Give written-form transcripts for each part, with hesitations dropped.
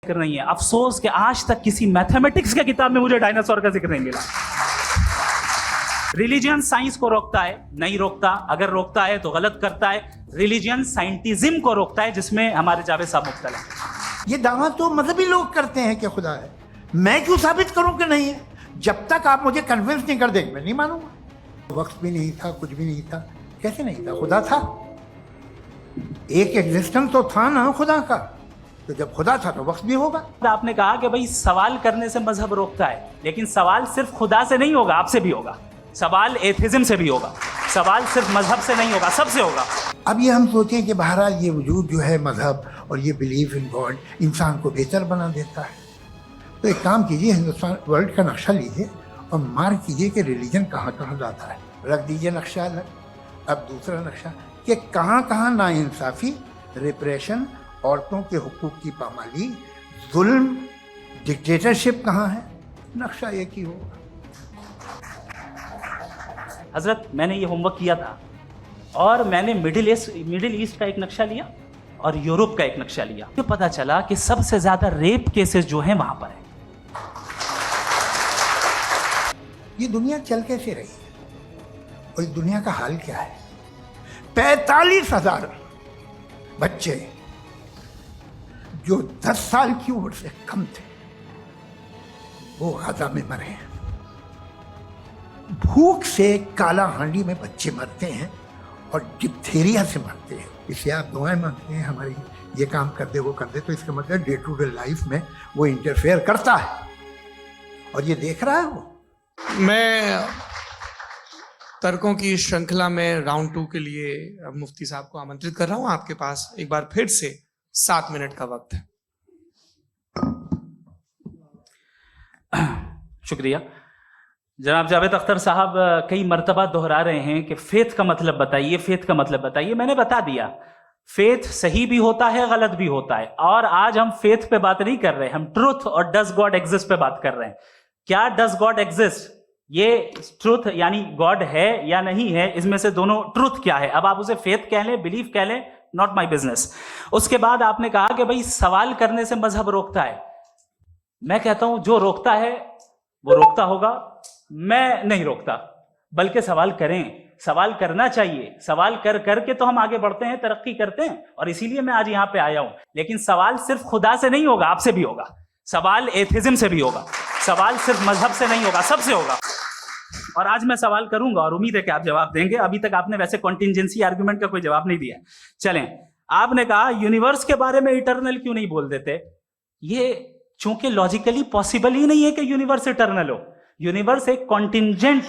जिक्र नहीं है। अफसोस कि आज तक किसी मैथमेटिक्स के किताब में मुझे डायनासोर का जिक्र नहीं मिला। रिलीजियन साइंस को रोकता है? नहीं रोकता। अगर रोकता है तो गलत करता है। रिलीजियन साइंटिज्म को रोकता है, जिसमें हमारे जावेद साहब मुब्तला है। ये दावा तो मजहबी लोग करते हैं कि खुदा है। मैं क्यों साबित करूं कि नहीं है? जब तक आप मुझे कन्विंस नहीं कर देंगे मैं नहीं मानूंगा। वक्त भी नहीं था, कुछ भी नहीं था। कैसे नहीं था? खुदा था। एक एग्जिस्टेंस तो था ना खुदा का। तो जब खुदा था तो वक्त भी होगा। आपने कहा कि भाई सवाल करने से मजहब रोकता है, लेकिन सवाल सिर्फ खुदा से नहीं होगा, आपसे भी होगा। सवाल एथिज्म से भी होगा। सवाल सिर्फ मजहब से नहीं होगा, सबसे होगा। अब ये हम सोचें कि बहरहाल ये वजूद जो है मजहब और ये बिलीफ इन गॉड इंसान को बेहतर बना देता है। तो एक काम कीजिए, हिंदुस्तान वर्ल्ड का नक्शा लीजिए और मार्क कीजिए कि रिलीजन कहाँ कहाँ जाता है। रख दीजिए नक्शा अलग। अब दूसरा नक्शा कि कहाँ कहाँ नाइंसाफ़ी, रिप्रेशन, औरतों के हुकूक की पामाली, जुल्म, डिक्टेटरशिप कहाँ है। नक्शा एक ही होगा। हजरत, मैंने ये होमवर्क किया था और मैंने मिडिल ईस्ट का एक नक्शा लिया और यूरोप का एक नक्शा लिया। तो पता चला कि सबसे ज्यादा रेप केसेस जो हैं वहां पर है। ये दुनिया चल कैसे रही है और इस दुनिया का हाल क्या है? 45,000 बच्चे जो 10 साल की उम्र से कम थे वो गाजा में मरे हैं। भूख से काला हांडी में बच्चे मरते हैं और डिप्थीरिया से मरते हैं। इसलिए आप दुआएं मांगते हैं हमारी, ये काम कर दे वो कर दे, तो इसका मतलब डे टू डे लाइफ में वो इंटरफेयर करता है और ये देख रहा है वो। मैं तर्कों की श्रृंखला में राउंड 2 के लिए मुफ्ती साहब को आमंत्रित कर रहा हूं। आपके पास एक बार फिर से 7 मिनट का वक्त है। शुक्रिया। जनाब जावेद अख्तर साहब कई मर्तबा दोहरा रहे हैं कि फेथ का मतलब बताइए, फेथ का मतलब बताइए। मैंने बता दिया, फेथ सही भी होता है, गलत भी होता है। और आज हम फेथ पे बात नहीं कर रहे, हम ट्रुथ और डज गॉड एग्जिस्ट पे बात कर रहे हैं। क्या डज गॉड एग्जिस्ट, ये ट्रुथ यानी गॉड है या नहीं है, इसमें से दोनों ट्रुथ क्या है। अब आप उसे फेथ कह लें, बिलीफ कह लें, नॉट माई बिजनेस। उसके बाद आपने कहा कि भाई सवाल करने से मजहब रोकता है। मैं कहता हूं जो रोकता है वो रोकता होगा, मैं नहीं रोकता। बल्कि सवाल करें, सवाल करना चाहिए। सवाल कर करके तो हम आगे बढ़ते हैं, तरक्की करते हैं, और इसीलिए मैं आज यहां पे आया हूं। लेकिन सवाल सिर्फ खुदा से नहीं होगा, आपसे भी होगा। सवाल एथिज्म से भी होगा। सवाल सिर्फ मजहब से नहीं होगा, सबसे होगा। और आज मैं सवाल करूंगा और उम्मीद है कि आप जवाब देंगे। अभी तक आपने वैसे कॉन्टिंजेंसी आर्गुमेंट का कोई जवाब नहीं दिया। चलें, आपने कहा यूनिवर्स के बारे में इटर्नल क्यों नहीं बोल देते। ये चूंकि लॉजिकली पॉसिबल ही नहीं है कि यूनिवर्स इटर्नल हो। यूनिवर्स एक कॉन्टिंजेंट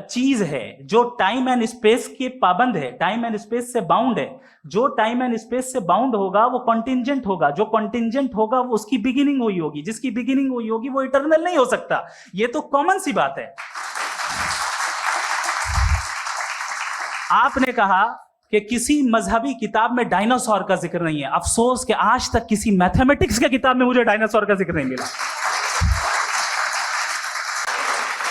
चीज है जो टाइम एंड स्पेस के पाबंद है, टाइम एंड स्पेस से बाउंड है। जो टाइम एंड स्पेस से बाउंड होगा वो कॉन्टिंजेंट होगा। जो कॉन्टिंजेंट होगा वो उसकी बिगिनिंग हुई होगी। जिसकी बिगिनिंग हुई होगी वो इटर्नल नहीं हो सकता। ये तो कॉमन सी बात है। आपने कहा कि किसी मजहबी किताब में डायनासोर का जिक्र नहीं है। अफसोस कि आज तक किसी मैथमेटिक्स के किताब में मुझे डायनासोर का जिक्र नहीं मिला।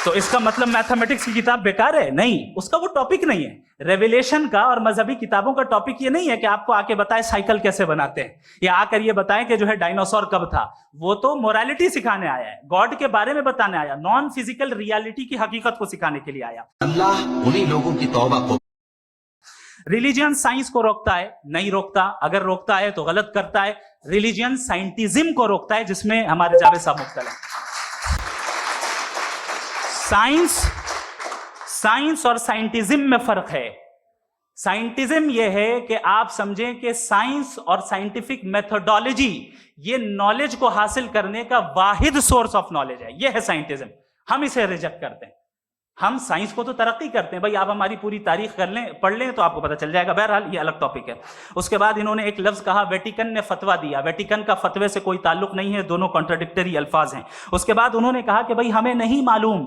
तो इसका मतलब मैथमेटिक्स की किताब बेकार है? नहीं, उसका वो टॉपिक नहीं है। रेवलेशन का और मजहबी किताबों का टॉपिक ये नहीं है कि आपको आके बताए साइकिल कैसे बनाते हैं, या आकर ये बताएं कि जो है डायनासोर कब था। वो तो मोरालिटी सिखाने आया है, गॉड के बारे में बताने आया, नॉन फिजिकल रियलिटी की हकीकत को सिखाने के लिए आया। अल्लाह उन्हीं लोगों की तौबा को। रिलीजियन साइंस को रोकता है? नहीं रोकता। अगर रोकता है तो गलत करता है। रिलीजियन साइंटिज्म को रोकता है, जिसमें हमारे जावेद साहब मुब्तला है। साइंस और साइंटिज्म में फर्क है। साइंटिज्म यह है कि आप समझें कि साइंस और साइंटिफिक मेथोडोलॉजी ये नॉलेज को हासिल करने का वाहिद सोर्स ऑफ नॉलेज है। यह है साइंटिज्म। हम इसे रिजेक्ट करते हैं। हम साइंस को तो तरक्की करते हैं। भाई आप हमारी पूरी तारीख कर लें, पढ़ लें तो आपको पता चल जाएगा। बहरहाल ये अलग टॉपिक है। उसके बाद इन्होंने एक लफ्ज कहा, वेटिकन ने फतवा दिया। वेटिकन का फतवे से कोई ताल्लुक नहीं है, दोनों कॉन्ट्राडिक्टरी अल्फाज हैं। उसके बाद उन्होंने कहा कि भाई हमें नहीं मालूम।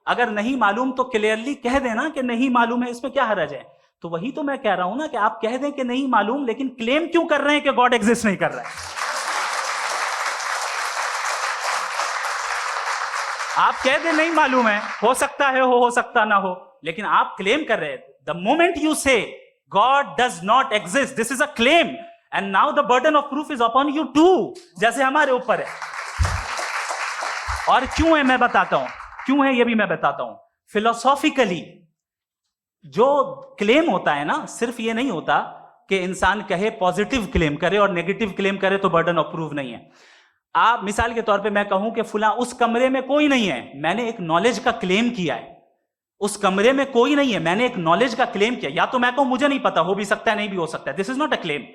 अगर नहीं मालूम तो क्लियरली कह देना कि नहीं मालूम है, इसमें क्या हर्ज है। तो वही तो मैं कह रहा हूं ना कि आप कह दें कि नहीं मालूम, लेकिन क्लेम क्यों कर रहे हैं कि गॉड एग्जिस्ट नहीं कर रहा है। आप कह दें नहीं मालूम है, हो सकता है हो सकता ना हो, लेकिन आप क्लेम कर रहे हैं। The moment you say God does not exist, this is a claim, and now the burden of proof is upon you too, जैसे हमारे ऊपर है। और क्यों है मैं बताता हूं, क्यों है ये भी मैं बताता हूं। फिलोसॉफिकली जो क्लेम होता है ना, सिर्फ ये नहीं होता कि इंसान कहे पॉजिटिव क्लेम करे और नेगेटिव क्लेम करे तो बर्डन ऑफ प्रूफ नहीं है। आप मिसाल के तौर पे मैं कहूं कि फुला उस कमरे में कोई नहीं है, मैंने एक नॉलेज का क्लेम किया है। उस कमरे में कोई नहीं है, मैंने एक नॉलेज का क्लेम किया। या तो मैं कहूं मुझे नहीं पता, हो भी सकता है नहीं भी हो सकता है, this is not a claim.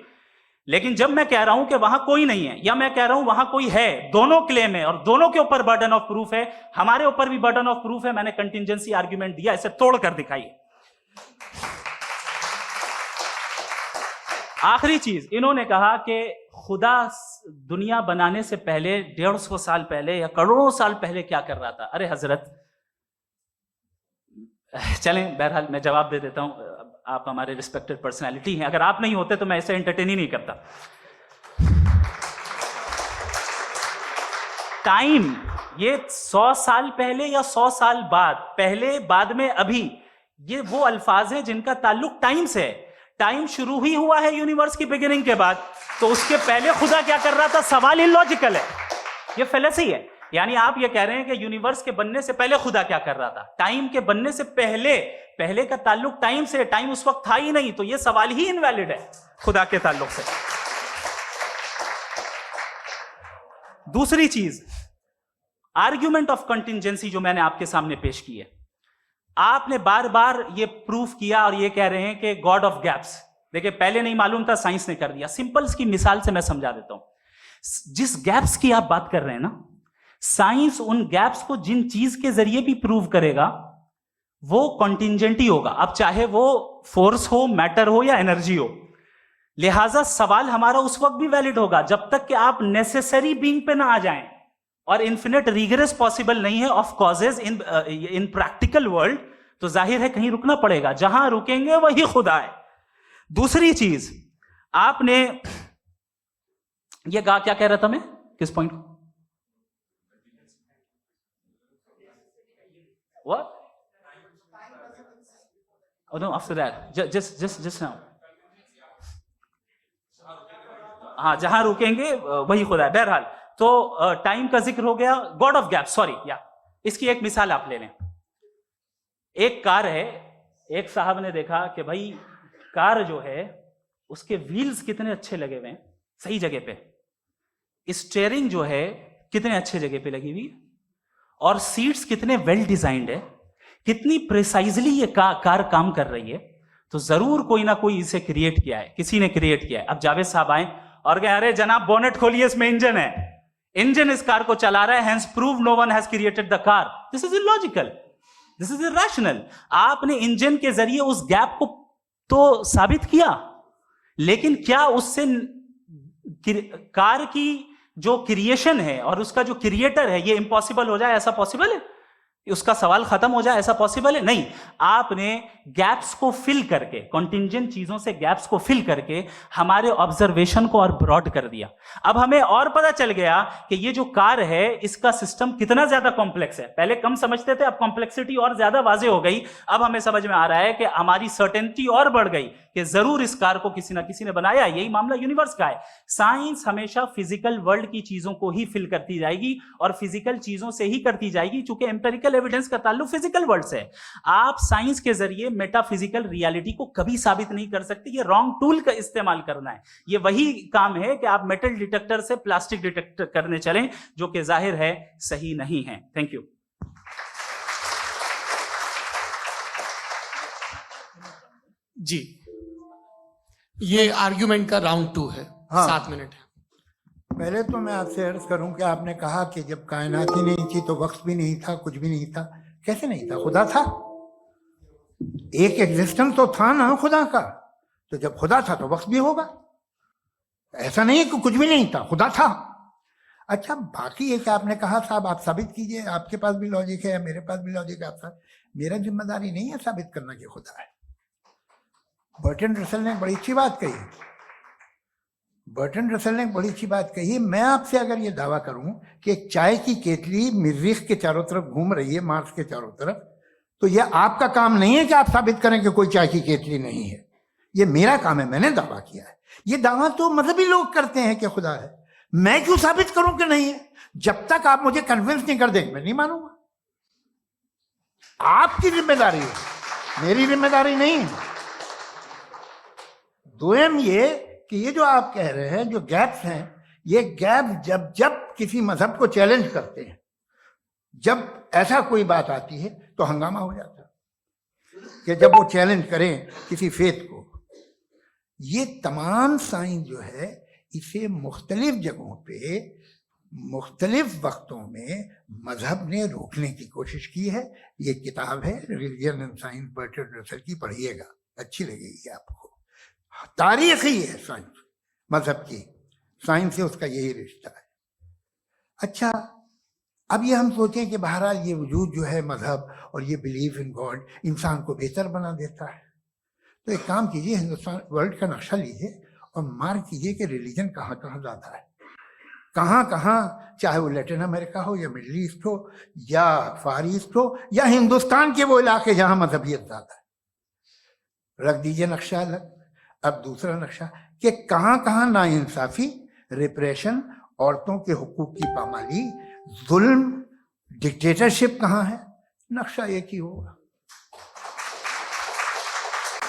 लेकिन जब मैं कह रहा हूं कि वहां कोई नहीं है या मैं कह रहा हूं वहां कोई है, दोनों क्लेम है और दोनों के ऊपर बर्डन ऑफ प्रूफ है। हमारे ऊपर भी बर्डन ऑफ प्रूफ है, मैंने कंटिजेंसी आर्ग्यूमेंट दिया, इसे तोड़कर दिखाइए। आखिरी चीज, इन्होंने कहा कि खुदा दुनिया बनाने से पहले 150 साल पहले या करोड़ों साल पहले क्या कर रहा था। अरे हजरत, चलें बहरहाल मैं जवाब दे देता हूं, आप हमारे रिस्पेक्टेड पर्सनालिटी हैं, अगर आप नहीं होते तो मैं इसे एंटरटेन ही नहीं करता। टाइम, ये 100 साल पहले या 100 साल बाद, पहले बाद में अभी, ये वो अल्फाज हैं जिनका ताल्लुक टाइम से है। टाइम शुरू ही हुआ है यूनिवर्स की बिगिनिंग के बाद, तो उसके पहले खुदा क्या कर रहा था, सवाल इलॉजिकल है, ये फेलेसी है। यानी आप ये कह रहे हैं कि यूनिवर्स के बनने से पहले खुदा क्या कर रहा था, टाइम के बनने से पहले, पहले का ताल्लुक टाइम से, टाइम उस वक्त था ही नहीं, तो ये सवाल ही इनवैलिड है खुदा के ताल्लुक से। दूसरी चीज, आर्ग्यूमेंट ऑफ कंटिजेंसी जो मैंने आपके सामने पेश की है, आपने बार बार ये प्रूफ किया और ये कह रहे हैं कि गॉड ऑफ गैप्स। देखिए पहले नहीं मालूम था, साइंस ने कर दिया। सिंपल्स की मिसाल से मैं समझा देता हूं। जिस गैप्स की आप बात कर रहे हैं ना, साइंस उन गैप्स को जिन चीज के जरिए भी प्रूव करेगा वो कॉन्टिंजेंट ही होगा, अब चाहे वो फोर्स हो, मैटर हो या एनर्जी हो। लिहाजा सवाल हमारा उस वक्त भी वैलिड होगा जब तक कि आप नेसेसरी बीइंग पे ना आ जाएं, और इन्फिनिट रिग्रेस पॉसिबल नहीं है of causes in practical world, तो जाहिर है कहीं रुकना पड़ेगा, जहां रुकेंगे वही खुदा है। दूसरी चीज, आपने ये कहा, क्या कह रहा था मैं, किस पॉइंट को? What? Oh no, after that, just now. हाँ, जहां रुकेंगे वही खुदा है। बहरहाल, तो टाइम का जिक्र हो गया, गॉड ऑफ गैप, सॉरी, या इसकी एक मिसाल आप ले लें। एक कार है, एक साहब ने देखा कि भाई कार जो है उसके व्हील्स कितने अच्छे लगे हुए हैं, सही जगह पे, स्टीयरिंग जो है कितने अच्छे जगह पे लगी हुई, और सीट्स कितने वेल डिजाइंड है, कितनी प्रिसाइजली ये कार काम कर रही है, तो जरूर कोई ना कोई इसे क्रिएट किया है, किसी ने क्रिएट किया है। अब जावेद साहब आए और कहे, अरे जनाब बोनेट खोलिए, इसमें इंजन है, इंजन इस कार को चला रहा है, hence prove no one has created the car. This is illogical, this is irrational. आपने इंजन के जरिए उस गैप को तो साबित किया, लेकिन क्या उससे कार की जो क्रिएशन है और उसका जो क्रिएटर है ये इम्पॉसिबल हो जाए, ऐसा पॉसिबल है? उसका सवाल खत्म हो जाए, ऐसा पॉसिबल है? नहीं। आपने गैप्स को फिल करके, कॉन्टिंजेंट चीजों से गैप्स को फिल करके हमारे ऑब्जर्वेशन को और ब्रॉड कर दिया। अब हमें और पता चल गया कि ये जो कार है इसका सिस्टम कितना ज्यादा कॉम्प्लेक्स है। पहले कम समझते थे, अब कॉम्प्लेक्सिटी और ज्यादा वाजे हो गई। अब हमें समझ में आ रहा है कि हमारी सर्टेनिटी और बढ़ गई कि जरूर इस कार को किसी ना किसी ने बनाया। यही मामला यूनिवर्स का है। साइंस हमेशा फिजिकल वर्ल्ड की चीजों को ही फिल करती जाएगी और फिजिकल चीजों से ही करती जाएगी, चूंकि एम्पेरिकल एविडेंस का ताल्लुक फिजिकल वर्ल्ड से है। आप साइंस के जरिए मेटाफिजिकल रियलिटी को कभी साबित नहीं कर सकते। ये रॉन्ग टूल का इस्तेमाल करना है। ये वही काम है कि आप मेटल डिटेक्टर से प्लास्टिक डिटेक्टर करने चलें, जो कि जाहिर है सही नहीं है। Thank you. जी, ये आर्ग्यूमेंट का राउंड 2 है। हाँ। 7 मिनट है। पहले तो मैं आपसे अर्ज करूं कि आपने कहा कि जब कायनात ही नहीं थी तो वक्त भी नहीं था, कुछ भी नहीं था। कैसे नहीं था? खुदा था। एक एग्जिस्टेंस तो था ना खुदा का। तो जब खुदा था तो वक्त भी होगा। ऐसा नहीं है कि कुछ भी नहीं था, खुदा था। अच्छा, बाकी ये कि आपने कहा साहब आप साबित कीजिए, आपके पास भी लॉजिक है, मेरे पास भी लॉजिक है। आप मेरा जिम्मेदारी नहीं है साबित करना कि खुदा है। बर्टन रसल ने बड़ी अच्छी बात कही। बर्टन रसल ने बड़ी अच्छी बात कही। मैं आपसे अगर ये दावा करूं कि एक चाय की केतली मरीख के चारों तरफ घूम रही है, मार्स के चारों तरफ, तो यह आपका काम नहीं है कि आप साबित करें कि कोई चाय की केतली नहीं है। ये मेरा काम है, मैंने दावा किया है। ये दावा तो मजहबी लोग करते हैं कि खुदा है, मैं क्यों साबित करूं कि नहीं है? जब तक आप मुझे कन्विंस नहीं कर देंगे मैं नहीं मानूंगा। आपकी जिम्मेदारी है, मेरी जिम्मेदारी नहीं है। दोयम ये कि ये जो आप कह रहे हैं, जो गैप्स हैं, ये गैप जब जब किसी मजहब को चैलेंज करते हैं, जब ऐसा कोई बात आती है तो हंगामा हो जाता है कि जब वो चैलेंज करें किसी फेथ को। ये तमाम साइंस जो है इसे मुख्तलिफ जगहों पे मुख्तलिफ वक्तों में मजहब ने रोकने की कोशिश की है। ये किताब है रिलीजन एंड साइंस बर्टरांड रसल की, पढ़िएगा, अच्छी लगेगी आपको। तारीख ही है साइंस, मजहब की साइंस से उसका यही रिश्ता है। अच्छा, अब ये हम सोचें कि बहरहाल ये वजूद जो है मजहब और ये बिलीव इन गॉड इंसान को बेहतर बना देता है, तो एक काम कीजिए, हिंदुस्तान वर्ल्ड का नक्शा लीजिए और मार्क कीजिए कि रिलीजन कहाँ कहाँ ज़्यादा है, कहाँ कहाँ, चाहे वो लैटिन अमेरिका हो या मिडल ईस्ट हो या फार ईस्ट हो या हिंदुस्तान के वो इलाके जहाँ मजहबियत ज़्यादा है। रख दीजिए नक्शा अलग। अब दूसरा नक्शा कि कहाँ कहाँ नाइंसाफ़ी, रिप्रेशन, औरतों के हुकूक की पामाली, जुल्म, डिक्टेटरशिप कहाँ है, नक्शा एक ही होगा।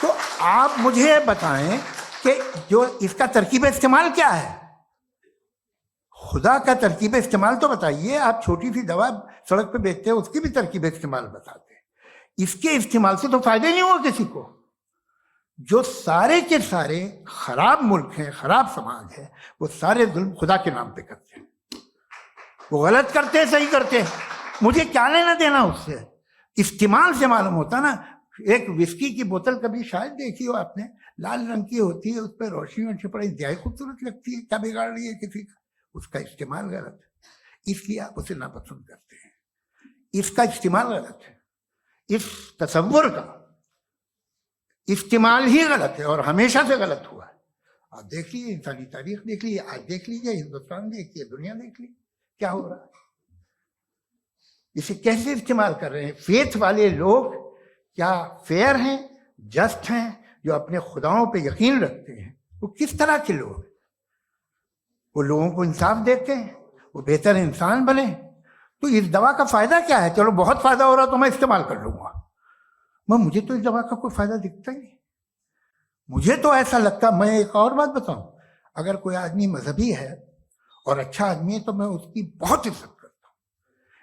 तो आप मुझे बताएं कि जो इसका तरकीब इस्तेमाल क्या है, खुदा का तरकीब इस्तेमाल तो बताइए। आप छोटी सी दवा सड़क पे बेचते हैं, उसकी भी तरकीब इस्तेमाल बताते हैं। इसके इस्तेमाल से तो फायदे नहीं हुआ किसी को। जो सारे के सारे खराब मुल्क हैं, खराब समाज है, वो सारे जुल्म खुदा के नाम पे करते हैं। वो गलत करते हैं, सही करते हैं, मुझे क्या लेना देना उससे। इस्तेमाल से मालूम होता ना। एक विस्की की बोतल कभी शायद देखी हो आपने, लाल रंग की होती है, उस पर रोशनी और छिपड़ी इंतहाई खूबसूरत लगती है, क्या बिगाड़ रही है किसी का? उसका इस्तेमाल गलत है, इसलिए आप उसे नापसंद करते हैं। इसका इस्तेमाल गलत है, इस तसव्वुर का इस्तेमाल ही गलत है और हमेशा से गलत हुआ है। आप देख लीजिए, इंसानी तारीख देख लीजिए, आज देख लीजिए, हिंदुस्तान देखिए, दुनिया देख लीजिए, क्या हो रहा है। इसे कैसे इस्तेमाल कर रहे हैं फेथ वाले लोग? क्या फेयर हैं, जस्ट हैं, जो अपने खुदाओं पे यकीन रखते हैं? वो किस तरह के लोग? वो लोगों को इंसाफ देते हैं, वो बेहतर इंसान बने। तो इस दवा का फायदा क्या है? चलो बहुत फायदा हो रहा तो मैं इस्तेमाल कर लूंगा, मगर मुझे तो इस दवा का कोई फायदा दिखता ही नहीं। मुझे तो ऐसा लगता, मैं एक और बात बताऊं, अगर कोई आदमी मजहबी है और अच्छा आदमी है तो मैं उसकी बहुत इज्जत करता हूं,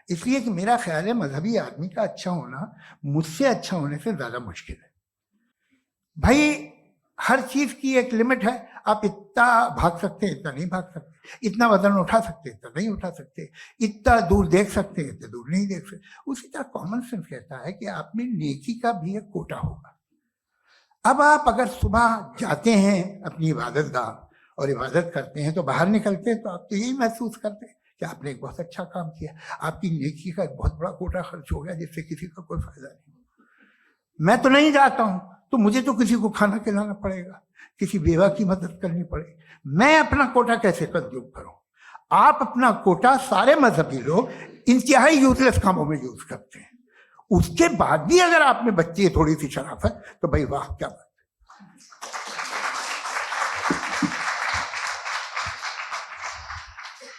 इसलिए कि मेरा ख्याल है मजहबी आदमी का अच्छा होना मुझसे अच्छा होने से ज्यादा मुश्किल है। भाई हर चीज की एक लिमिट है। आप इतना भाग सकते हैं, इतना नहीं भाग सकते, इतना वजन उठा सकते, इतना नहीं उठा सकते, इतना दूर देख सकते हैं, इतना दूर नहीं देख सकते। उसी तरह कॉमन सेंस कहता है कि आप में नेकी का भी एक कोटा होगा। अब आप अगर सुबह जाते हैं अपनी इबादत गाह और इबादत करते हैं, तो बाहर निकलते हैं तो आप तो यही महसूस करते हैं कि आपने एक बहुत अच्छा काम किया, आपकी नेकी का एक बहुत बड़ा कोटा खर्च हो गया जिससे किसी का कोई फायदा नहीं। मैं तो नहीं जाता हूं तो मुझे तो किसी को खाना खिलाना पड़ेगा, किसी बेवा की मदद करनी पड़ेगी। मैं अपना कोटा कैसे कंज्यूम करूं? आप अपना कोटा, सारे मजहबी लोग इंतहाई यूजलेस कामों में यूज करते हैं। उसके बाद भी अगर आप में बच्ची है थोड़ी सी शराफत, तो भाई वाह, क्या बात।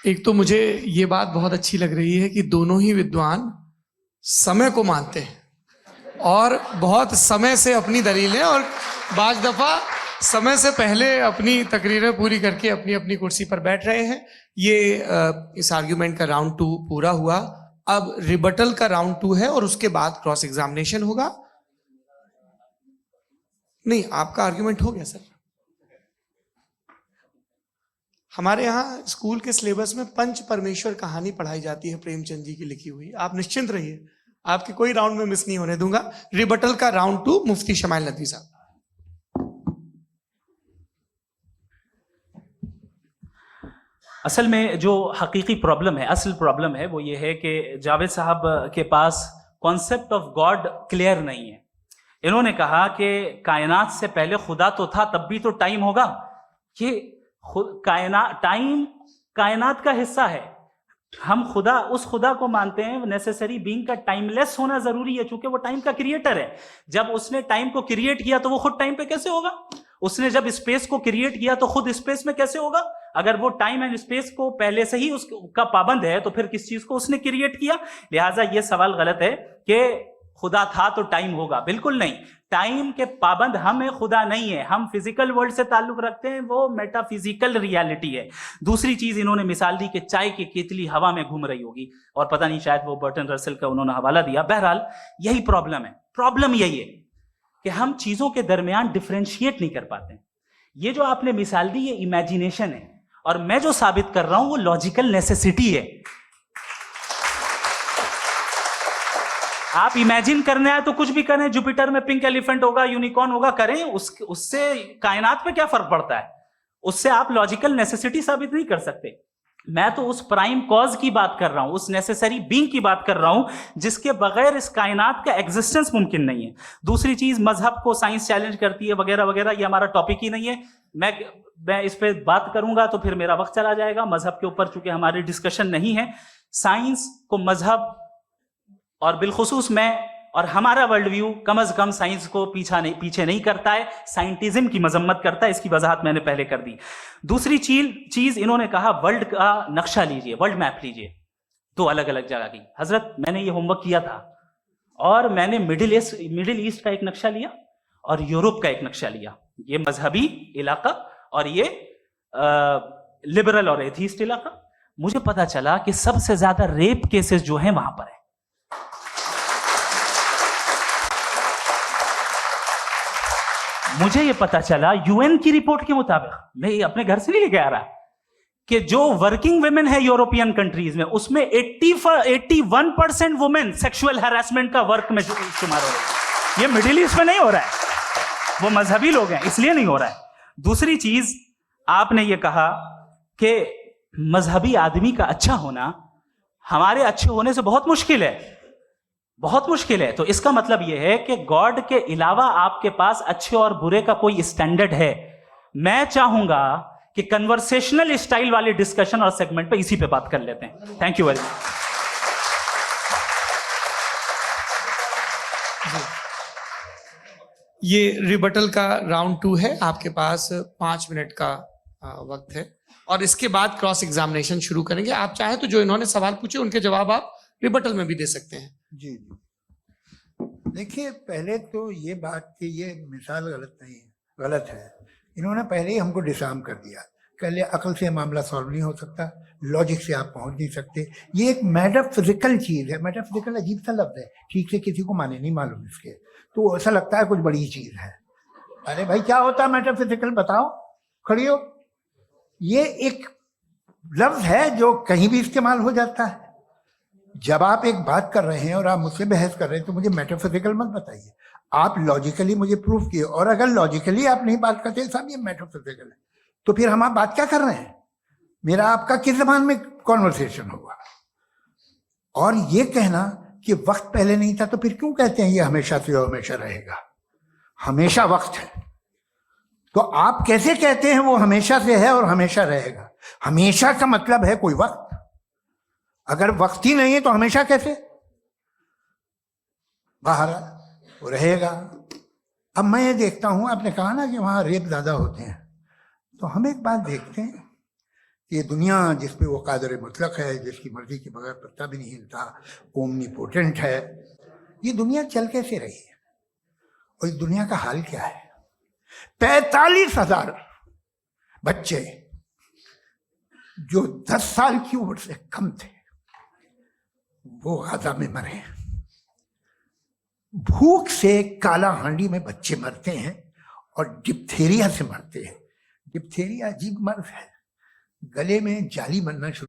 एक तो मुझे ये बात बहुत अच्छी लग रही है कि दोनों ही विद्वान समय को मानते हैं और बहुत समय से अपनी दलीलें और बाज दफा समय से पहले अपनी तकरीरें पूरी करके अपनी अपनी कुर्सी पर बैठ रहे हैं। ये इस आर्ग्यूमेंट का राउंड 2 पूरा हुआ। अब रिबटल का राउंड 2 है और उसके बाद क्रॉस एग्जामिनेशन होगा। नहीं, आपका आर्ग्यूमेंट हो गया सर। हमारे यहाँ स्कूल के सिलेबस में पंच परमेश्वर कहानी पढ़ाई जाती है, प्रेमचंद जी की लिखी हुई। आप निश्चिंत रहिए, आपके कोई राउंड में मिस नहीं होने दूंगा। रिबटल का राउंड 2, मुफ्ती शमाइल नदवी साहब। असल में जो हकीकी प्रॉब्लम है, असल प्रॉब्लम है, वो ये है कि जावेद साहब के पास कॉन्सेप्ट ऑफ गॉड क्लियर नहीं है। इन्होंने कहा कि कायनात से पहले खुदा तो था, तब भी तो टाइम होगा। कि टाइम कायनात का हिस्सा है। हम खुदा, उस खुदा को मानते हैं, नेसेसरी बीइंग का टाइमलेस होना जरूरी है, चूंकि वो टाइम का क्रिएटर है। जब उसने टाइम को क्रिएट किया तो वो खुद टाइम पे कैसे होगा? उसने जब स्पेस को क्रिएट किया तो खुद स्पेस में कैसे होगा? अगर वो टाइम एंड स्पेस को पहले से ही उसका पाबंद है तो फिर किस चीज को उसने क्रिएट किया? लिहाजा ये सवाल गलत है कि खुदा था तो टाइम होगा। बिल्कुल नहीं, टाइम के पाबंद हम है, खुदा नहीं है। हम फिजिकल वर्ल्ड से ताल्लुक रखते हैं, वो मेटाफिजिकल रियलिटी है। दूसरी चीज इन्होंने मिसाल दी कि चाय की केतली हवा में घूम रही होगी, और पता नहीं शायद वो बर्टन रसल का उन्होंने हवाला दिया। बहरहाल यही प्रॉब्लम है। प्रॉब्लम यही है कि हम चीजों के दरमियान डिफरेंशिएट नहीं कर पाते। ये जो आपने मिसाल दी ये इमेजिनेशन है, और मैं जो साबित कर रहा हूं वो लॉजिकल नेसेसिटी है। आप इमेजिन करने आए तो कुछ भी करें, जुपिटर में पिंक एलिफेंट होगा, यूनिकॉर्न होगा, करें, उससे कायनात पे क्या फर्क पड़ता है? उससे आप लॉजिकल नेसेसिटी साबित नहीं कर सकते। मैं तो उस प्राइम कॉज की बात कर रहा हूं, उस नेसेसरी बीइंग की बात कर रहा हूं जिसके बगैर इस कायनात का एग्जिस्टेंस मुमकिन नहीं है। दूसरी चीज, मजहब को साइंस चैलेंज करती है वगैरह वगैरह, ये हमारा टॉपिक ही नहीं है। मैं इस पे बात करूंगा तो फिर मेरा वक्त चला जाएगा। मजहब के ऊपर चूंकि हमारी डिस्कशन नहीं है, साइंस को मजहब और बिलखुसूस मैं और हमारा वर्ल्ड व्यू कम अज कम साइंस को पीछे नहीं करता है, साइंटिज्म की मजम्मत करता है। इसकी वजाहत मैंने पहले कर दी। दूसरी चीज इन्होंने कहा वर्ल्ड का नक्शा लीजिए, वर्ल्ड मैप लीजिए, दो अलग अलग जगह की। हजरत मैंने ये होमवर्क किया था, और मैंने मिडिल ईस्ट का एक नक्शा लिया और यूरोप का एक नक्शा लिया। ये मजहबी इलाका और ये लिबरल और एथीस्ट इलाका। मुझे पता चला कि सबसे ज्यादा रेप केसेस जो हैं वहां पर है। मुझे ये पता चला यूएन की रिपोर्ट के मुताबिक, मैं ये अपने घर से नहीं लेके आ रहा, कि जो वर्किंग वुमेन है यूरोपियन कंट्रीज में, उसमें 81% वुमेन सेक्सुअल हैरेसमेंट का वर्क में शुमार हो रही है। ये मिडिल ईस्ट में नहीं हो रहा है, वो मजहबी लोग हैं इसलिए नहीं हो रहा है। दूसरी चीज आपने ये कहा कि मजहबी आदमी का अच्छा होना हमारे अच्छे होने से बहुत मुश्किल है, बहुत मुश्किल है। तो इसका मतलब यह है कि गॉड के अलावा आपके पास अच्छे और बुरे का कोई स्टैंडर्ड है। मैं चाहूंगा कि कन्वर्सेशनल स्टाइल वाले डिस्कशन और सेगमेंट पे इसी पे बात कर लेते हैं। Thank you very much. ये रिबटल का राउंड 2 है। आपके पास 5 मिनट का वक्त है, और इसके बाद क्रॉस एग्जामिनेशन शुरू करेंगे। आप चाहें तो जो इन्होंने सवाल पूछे उनके जवाब आप रिबटल में भी दे सकते हैं। जी देखिए, पहले तो ये बात कि ये मिसाल गलत नहीं है, गलत है। इन्होंने पहले ही हमको डिसार्म कर दिया। पहले अकल से मामला सॉल्व नहीं हो सकता, लॉजिक से आप पहुंच नहीं सकते। ये एक मेटाफिजिकल चीज है। मेटाफिजिकल अजीब सा लफ्ज है, ठीक से किसी को माने नहीं मालूम इसके, तो ऐसा लगता है कुछ बड़ी चीज है। अरे भाई क्या होता है मेटाफिजिकल, बताओ, खड़ी हो। ये एक लफ्ज है जो कहीं भी इस्तेमाल हो जाता है। जब आप एक बात कर रहे हैं और आप मुझसे बहस कर रहे हैं तो मुझे मेटाफिजिकल मत बताइए, आप लॉजिकली मुझे प्रूफ किए। और अगर लॉजिकली आप नहीं बात करते साहब ये मेटाफिजिकल है, तो फिर हम आप बात क्या कर रहे हैं? मेरा आपका किस जबान में कॉन्वर्सेशन होगा? और ये कहना कि वक्त पहले नहीं था, तो फिर क्यों कहते हैं ये हमेशा से और हमेशा रहेगा? हमेशा वक्त है, तो आप कैसे कहते हैं वो हमेशा से है और हमेशा रहेगा? हमेशा का मतलब है कोई वक्त, अगर वक्त ही नहीं है तो हमेशा कैसे? बाहर वो रहेगा। अब मैं ये देखता हूं, आपने कहा ना कि वहां रेप ज्यादा होते हैं, तो हम एक बात देखते हैं कि ये दुनिया जिसपे वो कादर मुतलक है, जिसकी मर्जी के बगैर पत्ता भी नहीं हिलता, ओमनीपोटेंट है, ये दुनिया चल कैसे रही है? और इस दुनिया का हाल क्या है? 45,000 बच्चे जो 10 साल की उम्र से कम थे वो गाजा में मरे। भूख से काला हांडी में बच्चे मरते हैं और डिप्थेरिया से मरते हैं। डिप्थेरिया अजीब मर्ज है, गले में जाली बनना शुरू